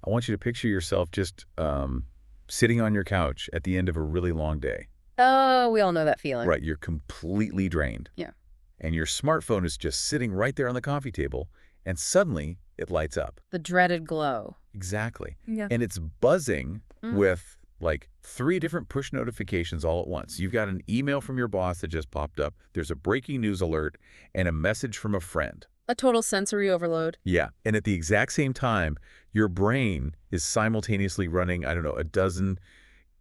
I want you to picture yourself just sitting on your couch at the end of a really long day. Oh, we all know that feeling. Right, you're completely drained. Yeah. And your smartphone is just sitting right there on the coffee table, and suddenly it lights up. The dreaded glow. Exactly. Yeah. And it's buzzing Mm. with like 3 different push notifications all at once. You've got an email from your boss that just popped up, there's a breaking news alert, and a message from a friend. A total sensory overload. Yeah, and at the exact same time, your brain is simultaneously running, I don't know, a dozen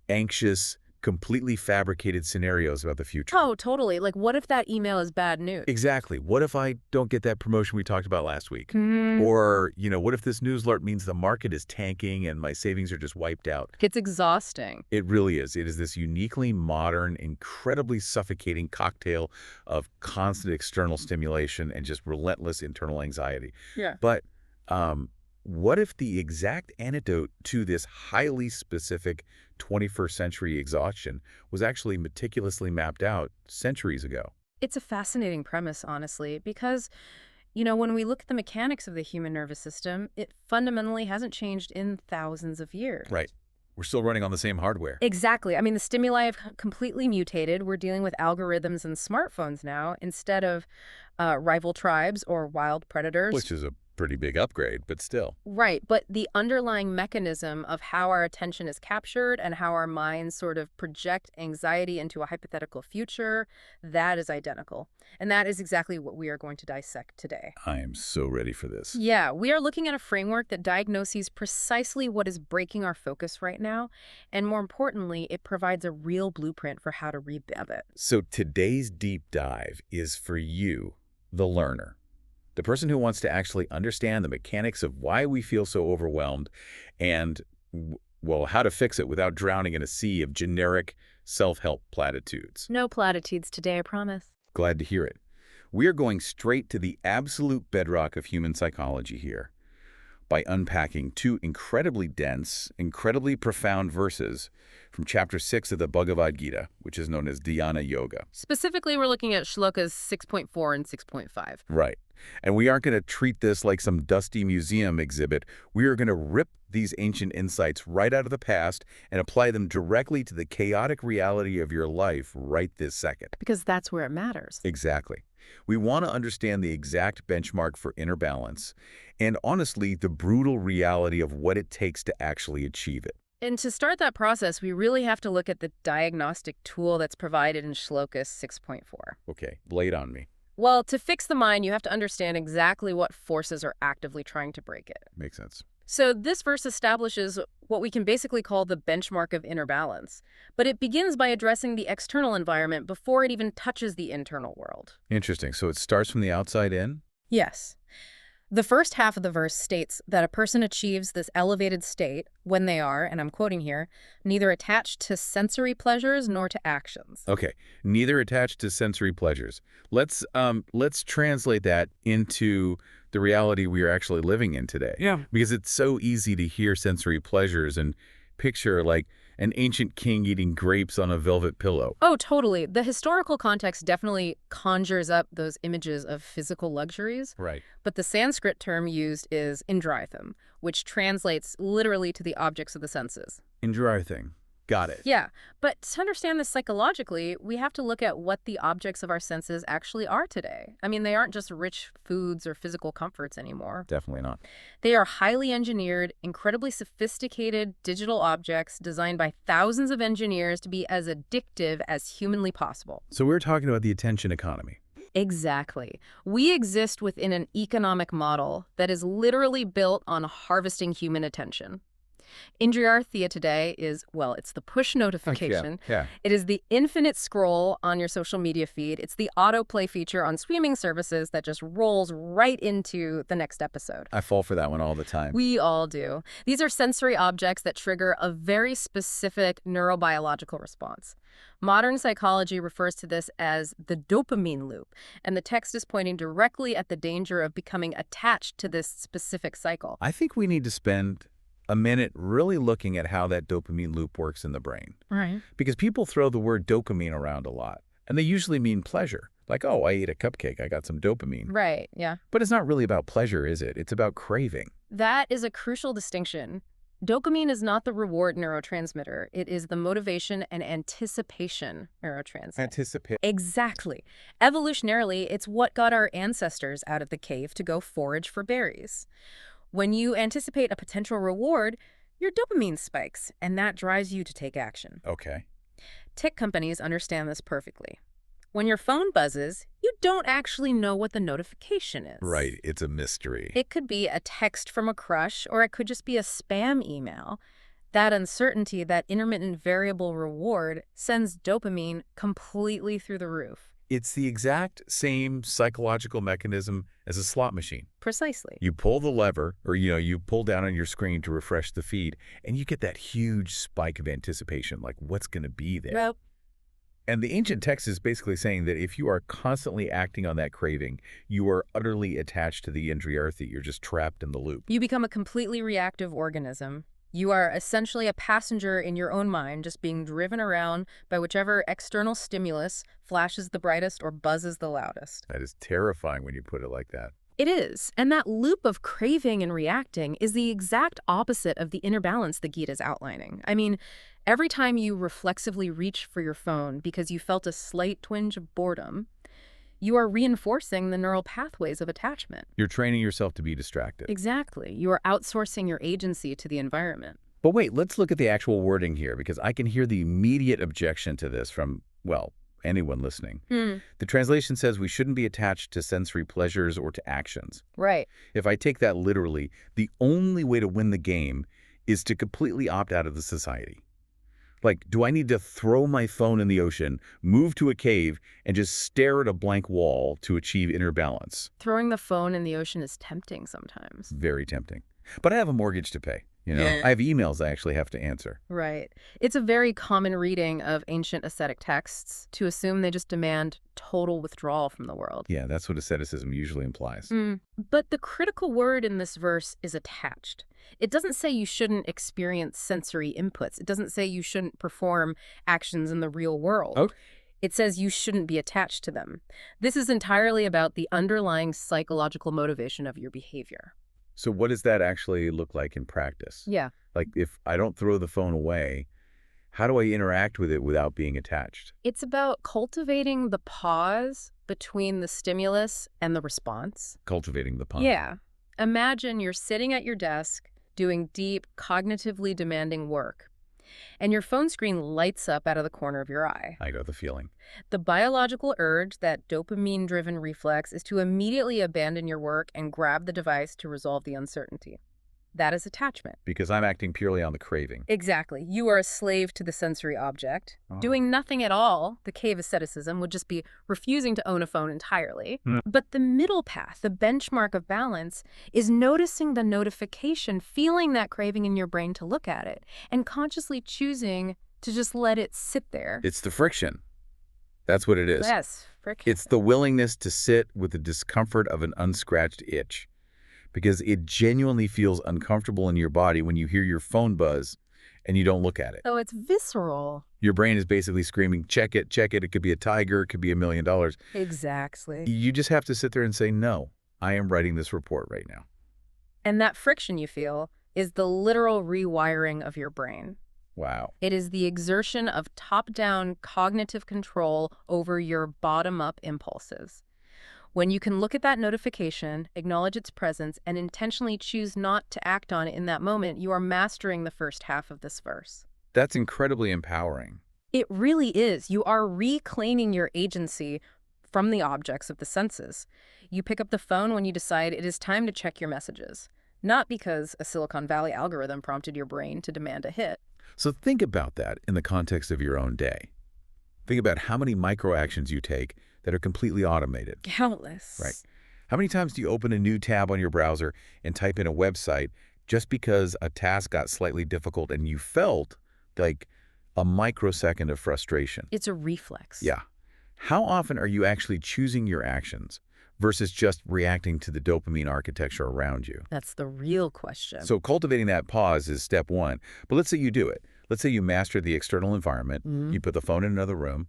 anxious, completely fabricated scenarios about the future. Oh, totally. Like, what if that email is bad news? Exactly. What if I don't get that promotion we talked about last week? Mm. Or, what if this news alert means the market is tanking and my savings are just wiped out? It's exhausting. It really is. It is this uniquely modern, incredibly suffocating cocktail of constant external stimulation and just relentless internal anxiety. Yeah. But what if the exact antidote to this highly specific 21st century exhaustion was actually meticulously mapped out centuries ago? It's a fascinating premise, honestly, because, when we look at the mechanics of the human nervous system, it fundamentally hasn't changed in thousands of years. Right. We're still running on the same hardware. Exactly. I mean, the stimuli have completely mutated. We're dealing with algorithms and smartphones now instead of rival tribes or wild predators. Which is a pretty big upgrade, but still. Right, but the underlying mechanism of how our attention is captured and how our minds sort of project anxiety into a hypothetical future, that is identical. And that is exactly what we are going to dissect today. I am so ready for this. Yeah, we are looking at a framework that diagnoses precisely what is breaking our focus right now, and more importantly, it provides a real blueprint for how to revamp it. So today's deep dive is for you, the learner. The person who wants to actually understand the mechanics of why we feel so overwhelmed and, well, how to fix it without drowning in a sea of generic self-help platitudes. No platitudes today, I promise. Glad to hear it. We are going straight to the absolute bedrock of human psychology here by unpacking 2 incredibly dense, incredibly profound verses from Chapter 6 of the Bhagavad Gita, which is known as Dhyana Yoga. Specifically, we're looking at shlokas 6.4 and 6.5. Right. And we aren't going to treat this like some dusty museum exhibit. We are going to rip these ancient insights right out of the past and apply them directly to the chaotic reality of your life right this second. Because that's where it matters. Exactly. We want to understand the exact benchmark for inner balance and, honestly, the brutal reality of what it takes to actually achieve it. And to start that process, we really have to look at the diagnostic tool that's provided in shlokas 6.4. Okay, lay it on me. Well, to fix the mind, you have to understand exactly what forces are actively trying to break it. Makes sense. So this verse establishes what we can basically call the benchmark of inner balance. But it begins by addressing the external environment before it even touches the internal world. Interesting. So it starts from the outside in? Yes. The first half of the verse states that a person achieves this elevated state when they are, and I'm quoting here, neither attached to sensory pleasures nor to actions. Okay, neither attached to sensory pleasures. Let's translate that into the reality we are actually living in today. Yeah. Because it's so easy to hear sensory pleasures and picture like an ancient king eating grapes on a velvet pillow. Oh, totally. The historical context definitely conjures up those images of physical luxuries. Right. But the Sanskrit term used is indraytham, which translates literally to the objects of the senses. Indraytham. Got it. Yeah, but to understand this psychologically, we have to look at what the objects of our senses actually are today. I mean, they aren't just rich foods or physical comforts anymore. Definitely not. They are highly engineered, incredibly sophisticated digital objects designed by thousands of engineers to be as addictive as humanly possible. So we're talking about the attention economy. Exactly. We exist within an economic model that is literally built on harvesting human attention. Indriyarthia today is, well, it's the push notification. Yeah. It is the infinite scroll on your social media feed. It's the autoplay feature on streaming services that just rolls right into the next episode. I fall for that one all the time. We all do. These are sensory objects that trigger a very specific neurobiological response. Modern psychology refers to this as the dopamine loop, and the text is pointing directly at the danger of becoming attached to this specific cycle. I think we need to spend a minute really looking at how that dopamine loop works in the brain. Right. Because people throw the word dopamine around a lot, and they usually mean pleasure. Like, oh, I ate a cupcake, I got some dopamine. Right, yeah. But it's not really about pleasure, is it? It's about craving. That is a crucial distinction. Dopamine is not the reward neurotransmitter. It is the motivation and anticipation neurotransmitter. Anticipate. Exactly. Evolutionarily, it's what got our ancestors out of the cave to go forage for berries. When you anticipate a potential reward, your dopamine spikes, and that drives you to take action. Okay. Tech companies understand this perfectly. When your phone buzzes, you don't actually know what the notification is. Right. It's a mystery. It could be a text from a crush, or it could just be a spam email. That uncertainty, that intermittent variable reward, sends dopamine completely through the roof. It's the exact same psychological mechanism as a slot machine. Precisely. You pull the lever, or, you pull down on your screen to refresh the feed, and you get that huge spike of anticipation, like what's going to be there. Well, And the ancient text is basically saying that if you are constantly acting on that craving, you are utterly attached to the indriarthy. You're just trapped in the loop. you become a completely reactive organism. You are essentially a passenger in your own mind, just being driven around by whichever external stimulus flashes the brightest or buzzes the loudest. That is terrifying when you put it like that. It is, and that loop of craving and reacting is the exact opposite of the inner balance the Gita is outlining. I mean, every time you reflexively reach for your phone because you felt a slight twinge of boredom, you are reinforcing the neural pathways of attachment. You're training yourself to be distracted. Exactly. You are outsourcing your agency to the environment. But wait, let's look at the actual wording here, because I can hear the immediate objection to this from, well, anyone listening. The translation says we shouldn't be attached to sensory pleasures or to actions. Right. If I take that literally, the only way to win the game is to completely opt out of the society. Like, do I need to throw my phone in the ocean, move to a cave, and just stare at a blank wall to achieve inner balance? Throwing the phone in the ocean is tempting sometimes. Very tempting. But I have a mortgage to pay. Yeah. I have emails I actually have to answer. Right. It's a very common reading of ancient ascetic texts to assume they just demand total withdrawal from the world. Yeah, that's what asceticism usually implies. But the critical word in this verse is attached. It doesn't say you shouldn't experience sensory inputs. It doesn't say you shouldn't perform actions in the real world. Oh. It says you shouldn't be attached to them. This is entirely about the underlying psychological motivation of your behavior. So what does that actually look like in practice? Yeah. Like, if I don't throw the phone away, how do I interact with it without being attached? It's about cultivating the pause between the stimulus and the response. Cultivating the pause. Yeah. Imagine you're sitting at your desk doing deep, cognitively demanding work, and your phone screen lights up out of the corner of your eye. I know the feeling. The biological urge, that dopamine-driven reflex, is to immediately abandon your work and grab the device to resolve the uncertainty. That is attachment. Because I'm acting purely on the craving. Exactly. You are a slave to the sensory object. Oh. Doing nothing at all, the cave asceticism, would just be refusing to own a phone entirely. But the middle path, the benchmark of balance, is noticing the notification, feeling that craving in your brain to look at it, and consciously choosing to just let it sit there. It's the friction. That's what it is. Yes, friction. It's the willingness to sit with the discomfort of an unscratched itch. Because it genuinely feels uncomfortable in your body when you hear your phone buzz and you don't look at it. So it's visceral. Your brain is basically screaming, check it, check it. It could be a tiger. It could be $1 million. Exactly. You just have to sit there and say, no, I am writing this report right now. And that friction you feel is the literal rewiring of your brain. Wow. It is the exertion of top-down cognitive control over your bottom-up impulses. When you can look at that notification, acknowledge its presence, and intentionally choose not to act on it in that moment, you are mastering the first half of this verse. That's incredibly empowering. It really is. You are reclaiming your agency from the objects of the senses. You pick up the phone when you decide it is time to check your messages, not because a Silicon Valley algorithm prompted your brain to demand a hit. So think about that in the context of your own day. Think about how many micro actions you take that are completely automated. Countless. Right. How many times do you open a new tab on your browser and type in a website just because a task got slightly difficult and you felt like a microsecond of frustration? It's a reflex. Yeah. How often are you actually choosing your actions versus just reacting to the dopamine architecture around you? That's the real question. So cultivating that pause is step one. But let's say you do it. Let's say you master the external environment. You put the phone in another room.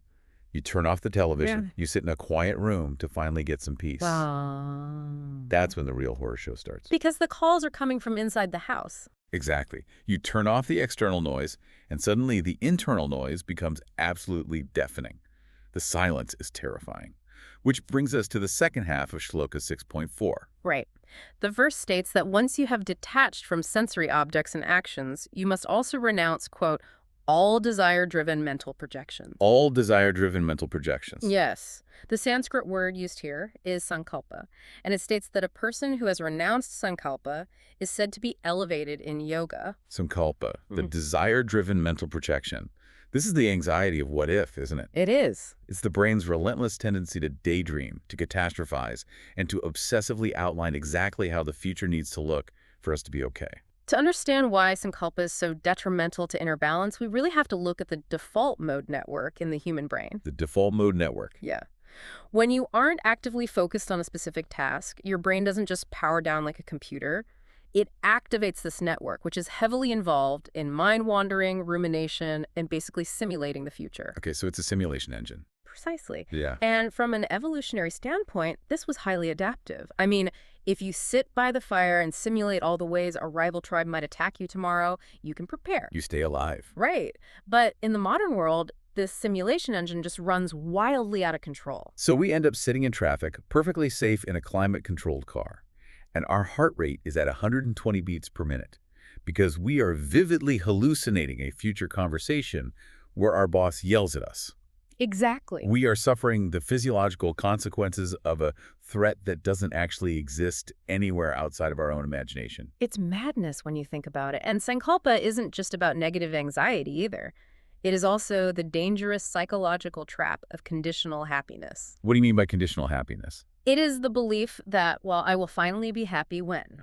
You turn off the television. You sit in a quiet room to finally get some peace. Wow. That's when the real horror show starts. Because the calls are coming from inside the house. Exactly. You turn off the external noise, and suddenly the internal noise becomes absolutely deafening. The silence is terrifying. Which brings us to the second half of Shloka 6.4. Right. The verse states that once you have detached from sensory objects and actions, you must also renounce, quote, all desire-driven mental projections. All desire-driven mental projections. Yes. The Sanskrit word used here is sankalpa, and it states that a person who has renounced sankalpa is said to be elevated in yoga. Sankalpa, the desire-driven mental projection. This is the anxiety of what if, isn't it? It is. It's the brain's relentless tendency to daydream, to catastrophize, and to obsessively outline exactly how the future needs to look for us to be okay. To understand why sankalpa is so detrimental to inner balance, we really have to look at the default mode network in the human brain. The default mode network. Yeah. When you aren't actively focused on a specific task, your brain doesn't just power down like a computer. It activates this network, which is heavily involved in mind-wandering, rumination, and basically simulating the future. Okay, so it's a simulation engine. Precisely. Yeah. And from an evolutionary standpoint, this was highly adaptive. I mean, if you sit by the fire and simulate all the ways a rival tribe might attack you tomorrow, you can prepare. You stay alive. Right. But in the modern world, this simulation engine just runs wildly out of control. So we end up sitting in traffic, perfectly safe in a climate-controlled car. And our heart rate is at 120 beats per minute because we are vividly hallucinating a future conversation where our boss yells at us. Exactly. We are suffering the physiological consequences of a threat that doesn't actually exist anywhere outside of our own imagination. It's madness when you think about it. And sankalpa isn't just about negative anxiety either. It is also the dangerous psychological trap of conditional happiness. What do you mean by conditional happiness? It is the belief that, well, I will finally be happy when.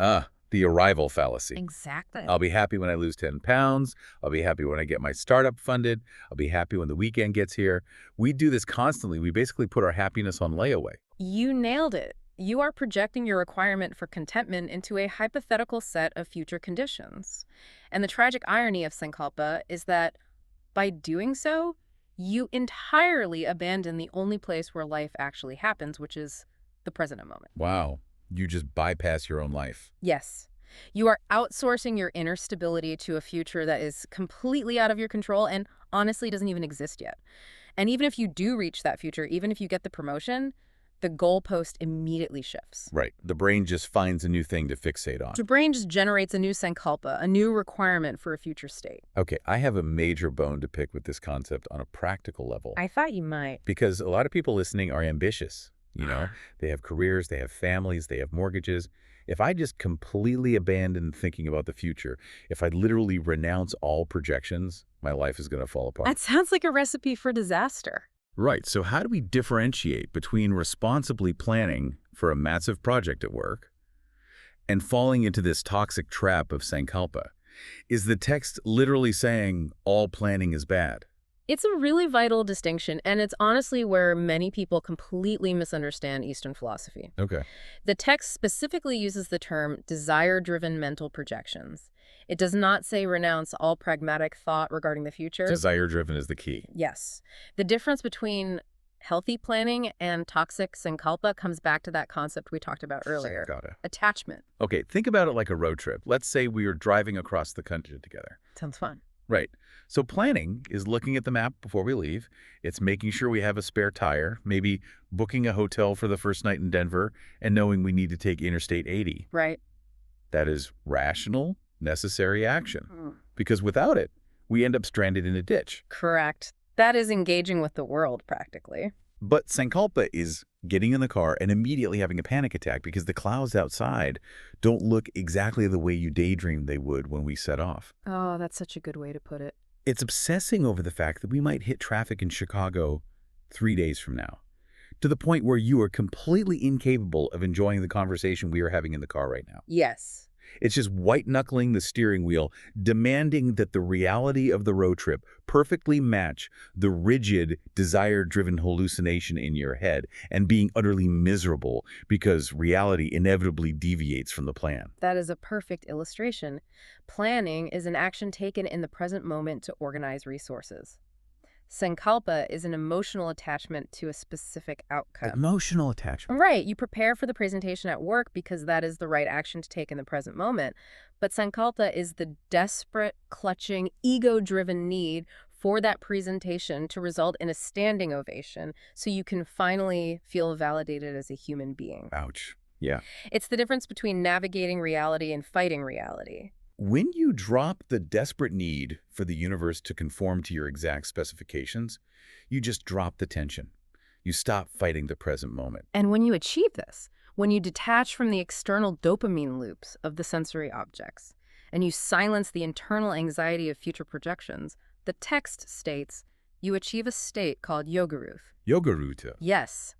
The arrival fallacy. Exactly. I'll be happy when I lose 10 pounds. I'll be happy when I get my startup funded. I'll be happy when the weekend gets here. We do this constantly. We basically put our happiness on layaway. You nailed it. You are projecting your requirement for contentment into a hypothetical set of future conditions. And the tragic irony of sankalpa is that by doing so, you entirely abandon the only place where life actually happens, which is the present moment. Wow. You just bypass your own life. Yes. You are outsourcing your inner stability to a future that is completely out of your control and honestly doesn't even exist yet. And even if you do reach that future, even if you get the promotion, the goalpost immediately shifts. Right. The brain just finds a new thing to fixate on. The brain just generates a new sankalpa, a new requirement for a future state. Okay, I have a major bone to pick with this concept on a practical level. I thought you might. Because a lot of people listening are ambitious. You know, they have careers, they have families, they have mortgages. If I just completely abandon thinking about the future, if I literally renounce all projections, my life is going to fall apart. That sounds like a recipe for disaster. Right. So how do we differentiate between responsibly planning for a massive project at work and falling into this toxic trap of sankalpa? Is the text literally saying all planning is bad? It's a really vital distinction, and it's honestly where many people completely misunderstand Eastern philosophy. Okay. The text specifically uses the term desire-driven mental projections. It does not say renounce all pragmatic thought regarding the future. Desire-driven is the key. Yes. The difference between healthy planning and toxic sankalpa comes back to that concept we talked about earlier. Got it. Attachment. Okay, think about it like a road trip. Let's say we are driving across the country together. Sounds fun. Right. So planning is looking at the map before we leave. It's making sure we have a spare tire, maybe booking a hotel for the first night in Denver, and knowing we need to take Interstate 80. Right. That is rational, necessary action. Because without it, we end up stranded in a ditch. Correct. That is engaging with the world, practically. But sankalpa is getting in the car and immediately having a panic attack because the clouds outside don't look exactly the way you daydreamed they would when we set off. Oh, that's such a good way to put it. It's obsessing over the fact that we might hit traffic in Chicago 3 days from now, to the point where you are completely incapable of enjoying the conversation we are having in the car right now. Yes. It's just white-knuckling the steering wheel, demanding that the reality of the road trip perfectly match the rigid, desire-driven hallucination in your head and being utterly miserable because reality inevitably deviates from the plan. That is a perfect illustration. Planning is an action taken in the present moment to organize resources. Sankalpa is an emotional attachment to a specific outcome. Emotional attachment. Right, you prepare for the presentation at work because that is the right action to take in the present moment. But Sankalpa is the desperate, clutching, ego-driven need for that presentation to result in a standing ovation so you can finally feel validated as a human being. Ouch. Yeah. It's the difference between navigating reality and fighting reality. When you drop the desperate need for the universe to conform to your exact specifications, you just drop the tension. You stop fighting the present moment. And when you achieve this, when you detach from the external dopamine loops of the sensory objects, and you silence the internal anxiety of future projections, the text states, you achieve a state called yogaruth. Yogaruta. Yes,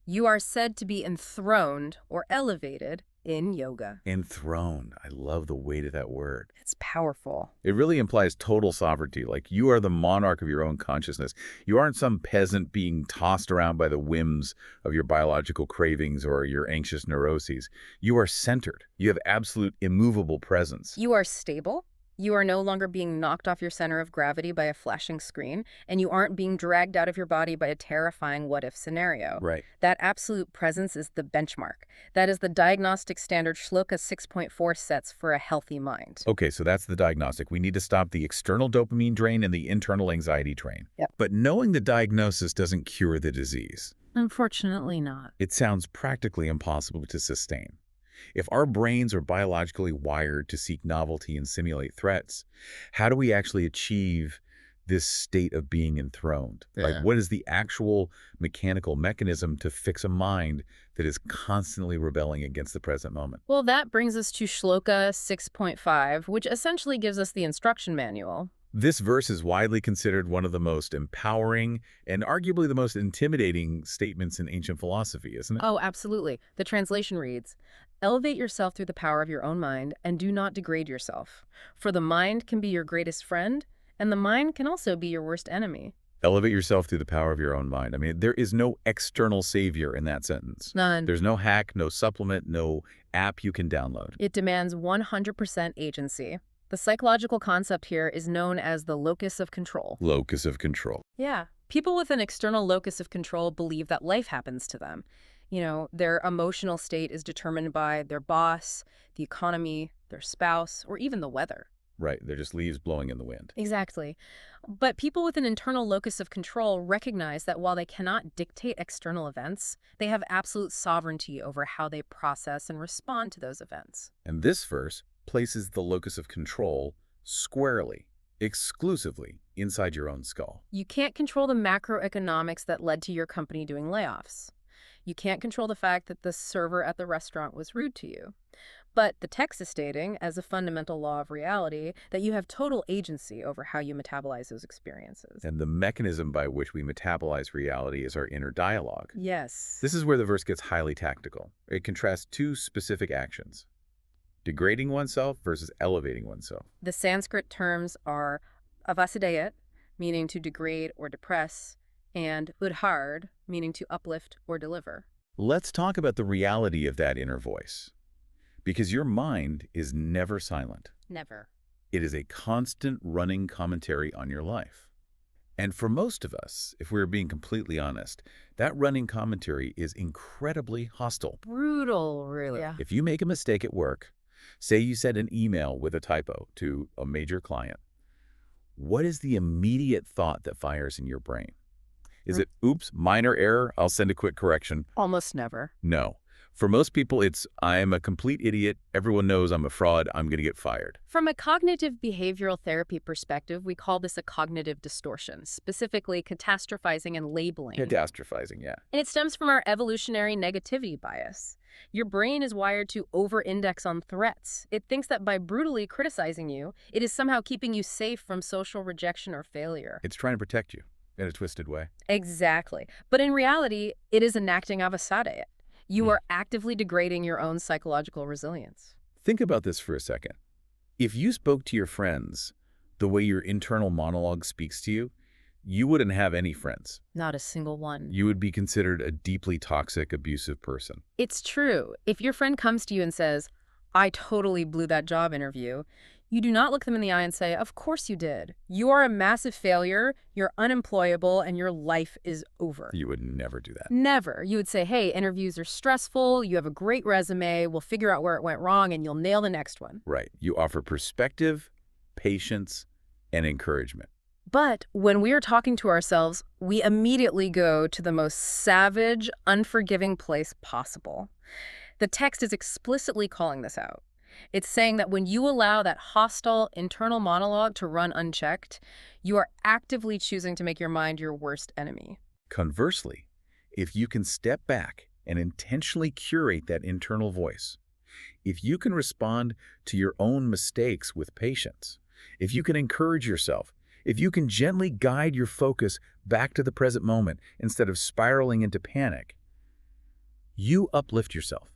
you are said to be enthroned or elevated in yoga. Enthroned. I love the weight of that word. It's powerful. It really implies total sovereignty, like you are the monarch of your own consciousness. You aren't some peasant being tossed around by the whims of your biological cravings or your anxious neuroses. You are centered. You have absolute immovable presence. You are stable. You are no longer being knocked off your center of gravity by a flashing screen, and you aren't being dragged out of your body by a terrifying what-if scenario. Right. That absolute presence is the benchmark. That is the diagnostic standard Shloka 6.4 sets for a healthy mind. Okay, so that's the diagnostic. We need to stop the external dopamine drain and the internal anxiety drain. Yep. But knowing the diagnosis doesn't cure the disease. Unfortunately not. It sounds practically impossible to sustain. If our brains are biologically wired to seek novelty and simulate threats, how do we actually achieve this state of being enthroned? Yeah. Like, what is the actual mechanical mechanism to fix a mind that is constantly rebelling against the present moment? Well, that brings us to Shloka 6.5, which essentially gives us the instruction manual. This verse is widely considered one of the most empowering and arguably the most intimidating statements in ancient philosophy, isn't it? Oh, absolutely. The translation reads, elevate yourself through the power of your own mind and do not degrade yourself. For the mind can be your greatest friend, and the mind can also be your worst enemy. Elevate yourself through the power of your own mind. I mean, there is no external savior in that sentence. None. There's no hack, no supplement, no app you can download. It demands 100% agency. The psychological concept here is known as the locus of control. Locus of control. Yeah. People with an external locus of control believe that life happens to them. You know, their emotional state is determined by their boss, the economy, their spouse, or even the weather. Right, they're just leaves blowing in the wind. Exactly. But people with an internal locus of control recognize that while they cannot dictate external events, they have absolute sovereignty over how they process and respond to those events. And this verse places the locus of control squarely, exclusively inside your own skull. You can't control the macroeconomics that led to your company doing layoffs. You can't control the fact that the server at the restaurant was rude to you. But the text is stating, as a fundamental law of reality, that you have total agency over how you metabolize those experiences. And the mechanism by which we metabolize reality is our inner dialogue. Yes. This is where the verse gets highly tactical. It contrasts two specific actions: degrading oneself versus elevating oneself. The Sanskrit terms are avasadayat, meaning to degrade or depress, and udhard, meaning to uplift or deliver. Let's talk about the reality of that inner voice. Because your mind is never silent. Never. It is a constant running commentary on your life. And for most of us, if we're being completely honest, that running commentary is incredibly hostile. Brutal, really. Yeah. If you make a mistake at work, say you send an email with a typo to a major client, what is the immediate thought that fires in your brain? Is it, oops, minor error, I'll send a quick correction? Almost never. No. For most people, it's, I'm a complete idiot, everyone knows I'm a fraud, I'm going to get fired. From a cognitive behavioral therapy perspective, we call this a cognitive distortion, specifically catastrophizing and labeling. Catastrophizing, yeah. And it stems from our evolutionary negativity bias. Your brain is wired to over-index on threats. It thinks that by brutally criticizing you, it is somehow keeping you safe from social rejection or failure. It's trying to protect you in a twisted way. Exactly. But in reality, it is enacting avasadayat. You are actively degrading your own psychological resilience. Think about this for a second. If you spoke to your friends the way your internal monologue speaks to you, you wouldn't have any friends. Not a single one. You would be considered a deeply toxic, abusive person. It's true. If your friend comes to you and says, I totally blew that job interview, You do not look them in the eye and say, of course you did. You are a massive failure, you're unemployable, and your life is over. You would never do that. Never. You would say, hey, interviews are stressful, you have a great resume, we'll figure out where it went wrong, and you'll nail the next one. Right. You offer perspective, patience, and encouragement. But when we are talking to ourselves, we immediately go to the most savage, unforgiving place possible. The text is explicitly calling this out. It's saying that when you allow that hostile internal monologue to run unchecked, you are actively choosing to make your mind your worst enemy. Conversely, if you can step back and intentionally curate that internal voice, if you can respond to your own mistakes with patience, if you can encourage yourself, if you can gently guide your focus back to the present moment instead of spiraling into panic, you uplift yourself.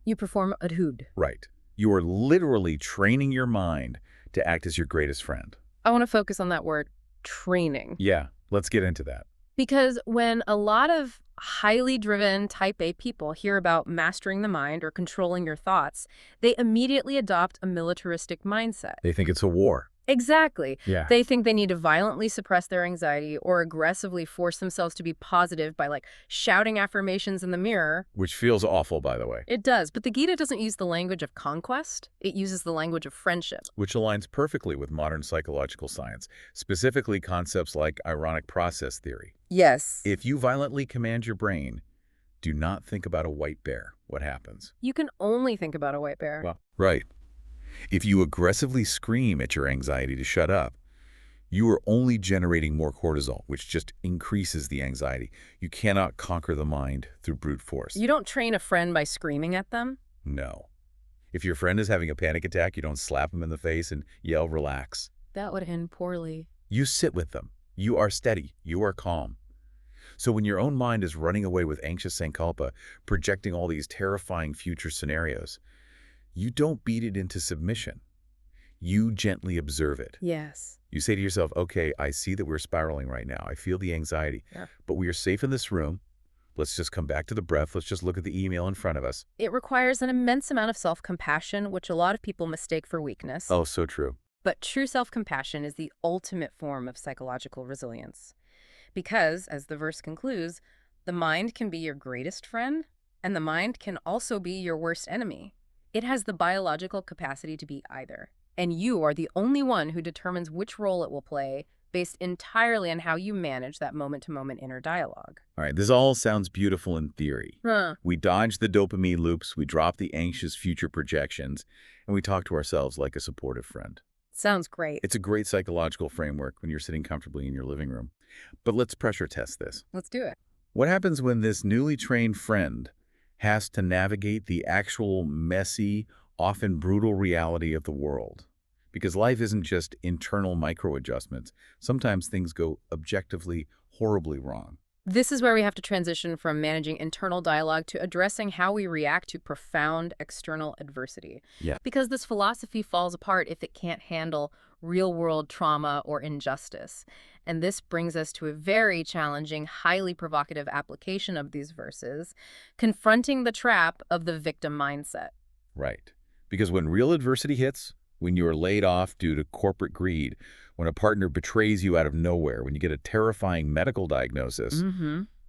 You perform adhud. Right. You are literally training your mind to act as your greatest friend. I want to focus on that word, training. Yeah, let's get into that. Because when a lot of highly driven type A people hear about mastering the mind or controlling your thoughts, they immediately adopt a militaristic mindset. They think it's a war. Exactly. Yeah. They think they need to violently suppress their anxiety or aggressively force themselves to be positive by shouting affirmations in the mirror. Which feels awful, by the way. It does, but the Gita doesn't use the language of conquest. It uses the language of friendship. Which aligns perfectly with modern psychological science, specifically concepts like ironic process theory. Yes. If you violently command your brain, do not think about a white bear. What happens? You can only think about a white bear. Well, right. If you aggressively scream at your anxiety to shut up, you are only generating more cortisol, which just increases the anxiety. You cannot conquer the mind through brute force. You don't train a friend by screaming at them? No. If your friend is having a panic attack, you don't slap them in the face and yell, relax. That would end poorly. You sit with them. You are steady. You are calm. So when your own mind is running away with anxious sankalpa, projecting all these terrifying future scenarios, you don't beat it into submission. You gently observe it. Yes. You say to yourself, okay, I see that we're spiraling right now. I feel the anxiety, but we are safe in this room. Let's just come back to the breath. Let's just look at the email in front of us. It requires an immense amount of self-compassion, which a lot of people mistake for weakness. Oh, so true. But true self-compassion is the ultimate form of psychological resilience. Because, as the verse concludes, the mind can be your greatest friend, and the mind can also be your worst enemy. It has the biological capacity to be either. And you are the only one who determines which role it will play based entirely on how you manage that moment-to-moment inner dialogue. All right, this all sounds beautiful in theory. We dodge the dopamine loops, we drop the anxious future projections, and we talk to ourselves like a supportive friend. Sounds great. It's a great psychological framework when you're sitting comfortably in your living room. But let's pressure test this. Let's do it. What happens when this newly trained friend has to navigate the actual messy, often brutal reality of the world? Because life isn't just internal micro-adjustments. Sometimes things go objectively horribly wrong. This is where we have to transition from managing internal dialogue to addressing how we react to profound external adversity. Yeah. Because this philosophy falls apart if it can't handle real-world trauma or injustice. And this brings us to a very challenging, highly provocative application of these verses, confronting the trap of the victim mindset. Right. Because when real adversity hits, when you are laid off due to corporate greed, when a partner betrays you out of nowhere, when you get a terrifying medical diagnosis,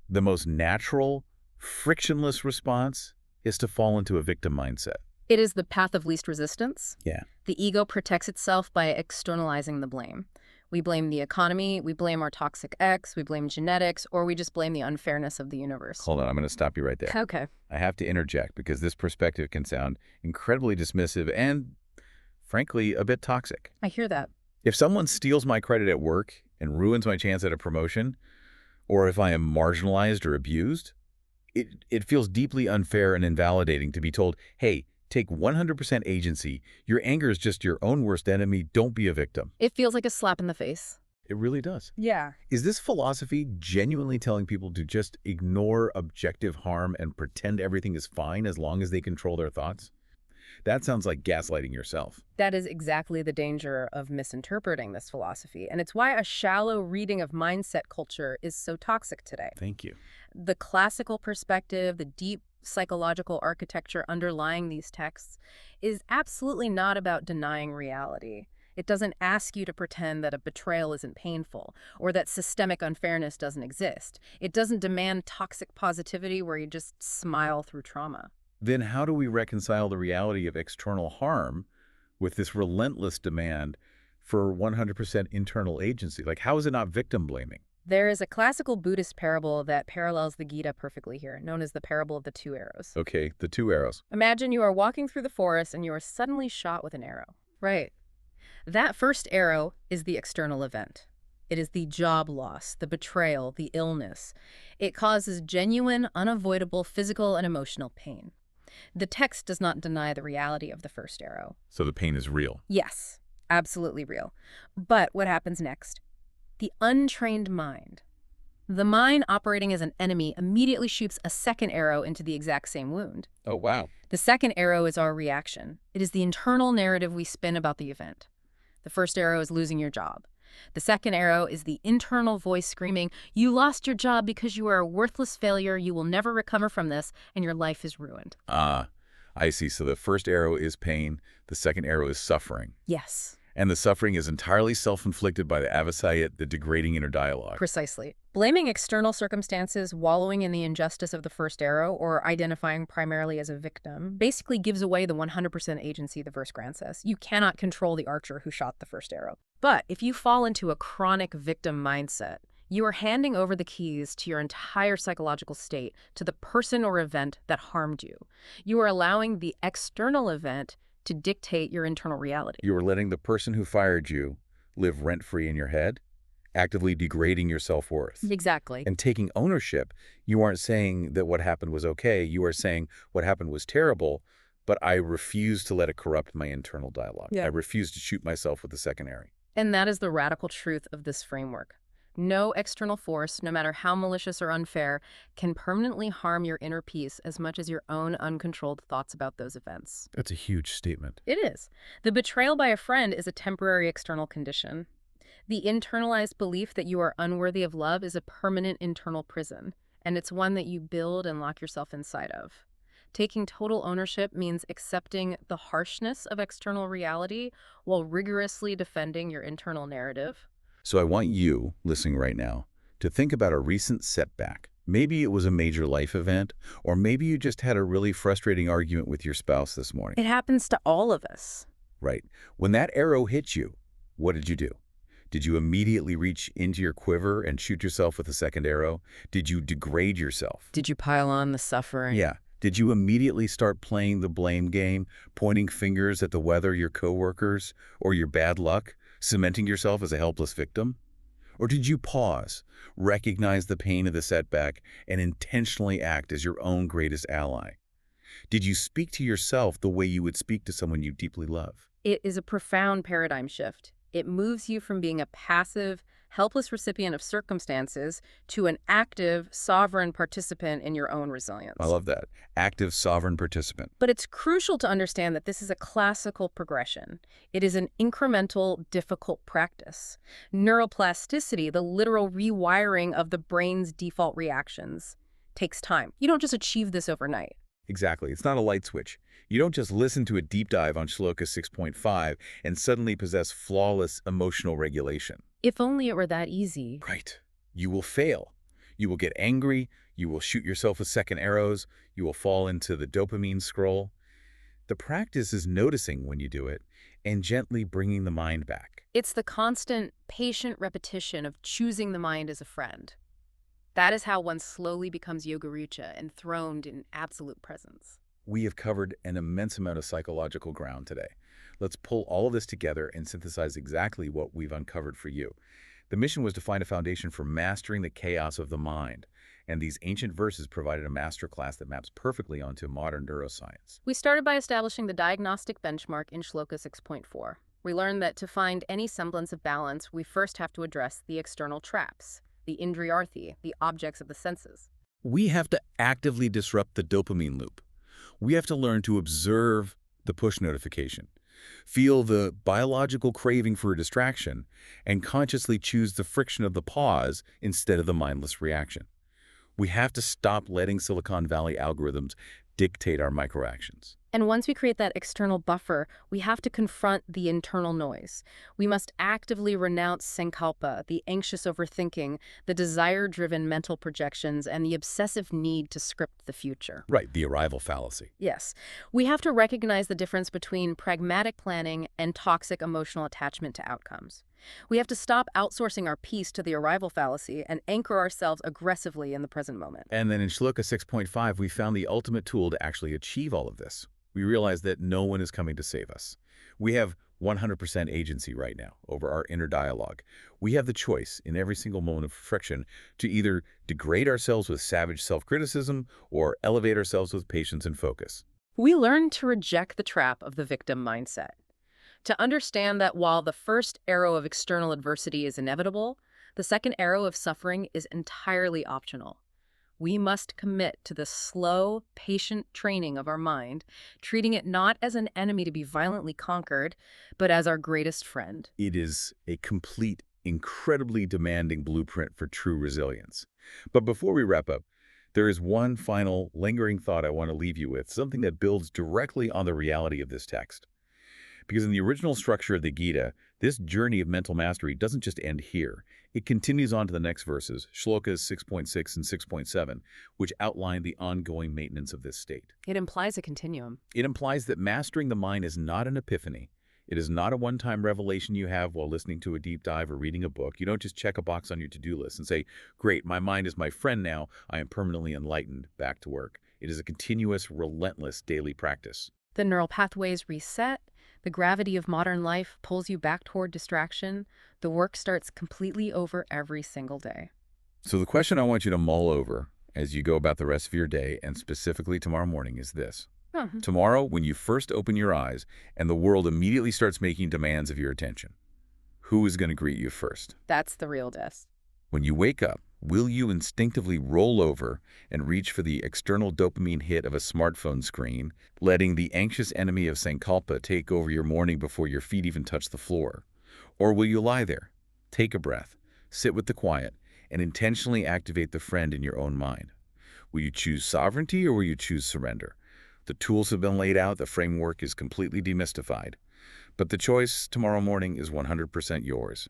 the most natural, frictionless response is to fall into a victim mindset. It is the path of least resistance. Yeah. The ego protects itself by externalizing the blame. We blame the economy, we blame our toxic ex, we blame genetics, or we just blame the unfairness of the universe. Hold on, I'm going to stop you right there. Okay. I have to interject because this perspective can sound incredibly dismissive and, frankly, a bit toxic. I hear that. If someone steals my credit at work and ruins my chance at a promotion, or if I am marginalized or abused, it feels deeply unfair and invalidating to be told, hey, take 100% agency. Your anger is just your own worst enemy. Don't be a victim. It feels like a slap in the face. It really does. Yeah. Is this philosophy genuinely telling people to just ignore objective harm and pretend everything is fine as long as they control their thoughts? That sounds like gaslighting yourself. That is exactly the danger of misinterpreting this philosophy, and it's why a shallow reading of mindset culture is so toxic today. Thank you. The classical perspective, the deep psychological architecture underlying these texts is absolutely not about denying reality. It doesn't ask you to pretend that a betrayal isn't painful or that systemic unfairness doesn't exist. It doesn't demand toxic positivity where you just smile through trauma. Then how do we reconcile the reality of external harm with this relentless demand for 100% internal agency? Like, how is it not victim blaming? There is a classical Buddhist parable that parallels the Gita perfectly here, known as the parable of the two arrows. Okay, the two arrows. Imagine you are walking through the forest and you are suddenly shot with an arrow. Right. That first arrow is the external event. It is the job loss, the betrayal, the illness. It causes genuine, unavoidable physical and emotional pain. The text does not deny the reality of the first arrow. So the pain is real. Yes, absolutely real. But what happens next? The untrained mind. The mind operating as an enemy immediately shoots a second arrow into the exact same wound. Oh, wow. The second arrow is our reaction. It is the internal narrative we spin about the event. The first arrow is losing your job. The second arrow is the internal voice screaming, "You lost your job because you are a worthless failure, you will never recover from this, and your life is ruined." Ah, I see. So the first arrow is pain, the second arrow is suffering. Yes. And the suffering is entirely self-inflicted by the avasayat, the degrading inner dialogue. Precisely. Blaming external circumstances, wallowing in the injustice of the first arrow, or identifying primarily as a victim, basically gives away the 100% agency the verse grants us. You cannot control the archer who shot the first arrow. But if you fall into a chronic victim mindset, you are handing over the keys to your entire psychological state to the person or event that harmed you. You are allowing the external event to dictate your internal reality. You are letting the person who fired you live rent-free in your head, actively degrading your self-worth. Exactly. And taking ownership. You aren't saying that what happened was okay. You are saying what happened was terrible, but I refuse to let it corrupt my internal dialogue. Yeah. I refuse to shoot myself with the second arrow. And that is the radical truth of this framework. No external force, no matter how malicious or unfair, can permanently harm your inner peace as much as your own uncontrolled thoughts about those events. That's a huge statement. It is. The betrayal by a friend is a temporary external condition. The internalized belief that you are unworthy of love is a permanent internal prison, and it's one that you build and lock yourself inside of. Taking total ownership means accepting the harshness of external reality while rigorously defending your internal narrative. So I want you, listening right now, to think about a recent setback. Maybe it was a major life event, or maybe you just had a really frustrating argument with your spouse this morning. It happens to all of us. Right. When that arrow hit you, what did you do? Did you immediately reach into your quiver and shoot yourself with a second arrow? Did you degrade yourself? Did you pile on the suffering? Yeah. Did you immediately start playing the blame game, pointing fingers at the weather, your coworkers, or your bad luck, cementing yourself as a helpless victim? Or did you pause, recognize the pain of the setback, and intentionally act as your own greatest ally? Did you speak to yourself the way you would speak to someone you deeply love? It is a profound paradigm shift. It moves you from being a passive, helpless recipient of circumstances to an active, sovereign participant in your own resilience. I love that. Active, sovereign participant. But it's crucial to understand that this is a classical progression. It is an incremental, difficult practice. Neuroplasticity, the literal rewiring of the brain's default reactions, takes time. You don't just achieve this overnight. Exactly. It's not a light switch. You don't just listen to a deep dive on Shloka 6.5 and suddenly possess flawless emotional regulation. If only it were that easy. Right. You will fail. You will get angry. You will shoot yourself with second arrows. You will fall into the dopamine scroll. The practice is noticing when you do it and gently bringing the mind back. It's the constant, patient repetition of choosing the mind as a friend. That is how one slowly becomes yogarucha, enthroned in absolute presence. We have covered an immense amount of psychological ground today. Let's pull all of this together and synthesize exactly what we've uncovered for you. The mission was to find a foundation for mastering the chaos of the mind, and these ancient verses provided a masterclass that maps perfectly onto modern neuroscience. We started by establishing the diagnostic benchmark in Shloka 6.4. We learned that to find any semblance of balance, we first have to address the external traps, the indriyarthi, the objects of the senses. We have to actively disrupt the dopamine loop. We have to learn to observe the push notification, feel the biological craving for a distraction, and consciously choose the friction of the pause instead of the mindless reaction. We have to stop letting Silicon Valley algorithms dictate our microactions. And once we create that external buffer, we have to confront the internal noise. We must actively renounce sankalpa, the anxious overthinking, the desire-driven mental projections, and the obsessive need to script the future. Right, the arrival fallacy. Yes, we have to recognize the difference between pragmatic planning and toxic emotional attachment to outcomes. We have to stop outsourcing our peace to the arrival fallacy and anchor ourselves aggressively in the present moment. And then in Shloka 6.5, we found the ultimate tool to actually achieve all of this. We realize that no one is coming to save us. We have 100% agency right now over our inner dialogue. We have the choice in every single moment of friction to either degrade ourselves with savage self-criticism or elevate ourselves with patience and focus. We learn to reject the trap of the victim mindset, to understand that while the first arrow of external adversity is inevitable, the second arrow of suffering is entirely optional. We must commit to the slow, patient training of our mind, treating it not as an enemy to be violently conquered, but as our greatest friend. It is a complete, incredibly demanding blueprint for true resilience. But before we wrap up, there is one final lingering thought I want to leave you with, something that builds directly on the reality of this text. Because in the original structure of the Gita, this journey of mental mastery doesn't just end here. It continues on to the next verses, Shlokas 6.6 and 6.7, which outline the ongoing maintenance of this state. It implies a continuum. It implies that mastering the mind is not an epiphany. It is not a one-time revelation you have while listening to a deep dive or reading a book. You don't just check a box on your to-do list and say, great, my mind is my friend now. I am permanently enlightened, back to work. It is a continuous, relentless daily practice. The neural pathways reset. The gravity of modern life pulls you back toward distraction. The work starts completely over every single day. So the question I want you to mull over as you go about the rest of your day, and specifically tomorrow morning, is this. Tomorrow, when you first open your eyes and the world immediately starts making demands of your attention, who is going to greet you first? That's the real test. When you wake up, will you instinctively roll over and reach for the external dopamine hit of a smartphone screen, letting the anxious enemy of Sankalpa take over your morning before your feet even touch the floor? Or will you lie there, take a breath, sit with the quiet, and intentionally activate the friend in your own mind? Will you choose sovereignty or will you choose surrender? The tools have been laid out, the framework is completely demystified. But the choice tomorrow morning is 100% yours.